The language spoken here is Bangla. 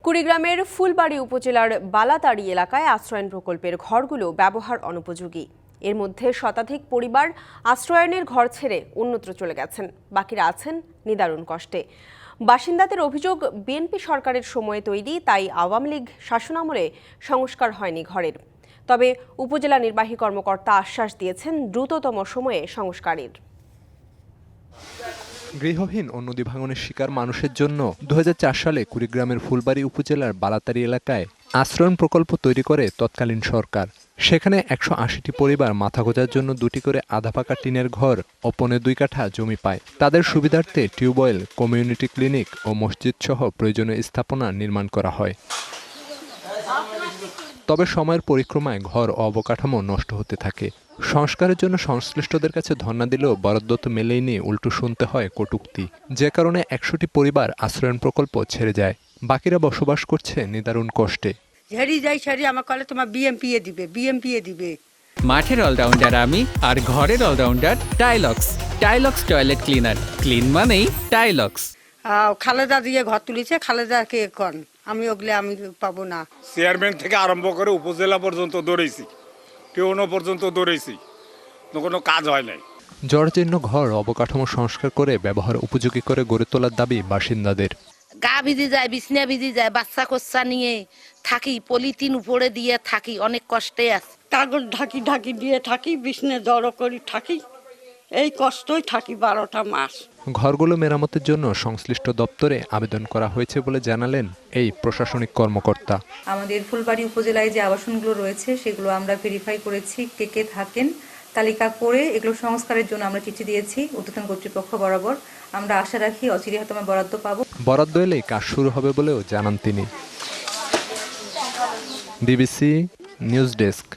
কুড়িগ্রামের ফুলবাড়ী উপজেলার বালাতাড়ি এলাকায় আশ্রয়ন প্রকল্পের ঘরগুলো ব্যবহার অনুপযোগী। এর মধ্যে শতাধিক পরিবার আশ্রয়নের ঘর ছেড়ে অন্যত্র চলে গেছেন, বাকিরা আছেন নিদারুণ কষ্টে। বাসিন্দাদের অভিযোগ, বিএনপি সরকারের সময়ে তৈরি, তাই আওয়ামী লীগ শাসনামলে সংস্কার হয়নি ঘরের। তবে উপজেলা নির্বাহী কর্মকর্তা আশ্বাস দিয়েছেন দ্রুততম সময়ে সংস্কারের। গৃহহীন ও নদী ভাঙনের শিকার মানুষের জন্য 2004 সালে কুড়িগ্রামের ফুলবাড়ী উপজেলার বালাতাড়ি এলাকায় আশ্রয়ন প্রকল্প তৈরি করে তৎকালীন সরকার। সেখানে 180টি পরিবার মাথা গোঁজার জন্য 2টি করে আধা পাকা টিনের ঘর ও 2.5 কাঠা জমি পায়। তাদের সুবিধার্থে টিউবওয়েল, কমিউনিটি ক্লিনিক ও মসজিদ সহ প্রয়োজনীয় স্থাপনা নির্মাণ করা হয়। তবে সময়ের পরিক্রমায় ঘর ও অবকাঠামো নষ্ট হতে থাকে। সংস্কারের জন্য সংশ্লিষ্টদের কাছে ধর্ণা দিলেও বরাদ্দ তো মেলেইনি, উল্টো শুনতে হয় কটূক্তি। যে কারণে 100টি পরিবার আশ্রয়ন প্রকল্প ছেড়ে যায়। বাকিরা বসবাস করছে নিদারুণ কষ্টে। মাঠের অলরাউন্ডার আমি, আর ঘরের allrounder Tilex. Tilex toilet cleaner, clean মানেই টাইলক্স। খালেদা দিয়ে ঘর তুলেছে, খালেদা কে কন, আমি পাবো না। চেয়ারম্যান থেকে আরম্ভ করে উপজেলা পর্যন্ত দৌড়েছি, টিউনো পর্যন্ত দৌড়েছি, কোনো কাজ হয় নাই। জর্জীর্ণ ঘর অবকাঠামো সংস্কার করে ব্যবহার উপযোগী করে গড়ে তোলার দাবি বাসিন্দাদের। গা ভিজে যায়, বিছনা ভিজে যায়, বাচ্চা কোচ্চা নিয়ে থাকি, পলিথিন উপরে দিয়ে থাকি, অনেক কষ্টে আছে। কাগজ ঢাকি দিয়ে থাকি, বিছনা জড়ো করে থাকি, এই কষ্টই থাকি 12টা মাস। ঘরগুলো মেরামতের জন্য সংশ্লিষ্ট দপ্তরে আবেদন করা হয়েছে বলে জানালেন এই প্রশাসনিক কর্মকর্তা। আমাদের ফুলবাড়ী উপজেলায় যে আবাসনগুলো রয়েছে সেগুলো আমরা ভেরিফাই করেছি, কে কে থাকেন তালিকা করে এগুলো সংস্কারের জন্য আমরা চিঠি দিয়েছি ঊর্ধ্বতন কর্তৃপক্ষ বরাবর। আমরা আশা রাখি অচিরে হয়তো আমরা বরাদ্দ পাবো। বরাদ্দ এলেই কাজ শুরু হবে বলেও জানান তিনি। DBC news desk.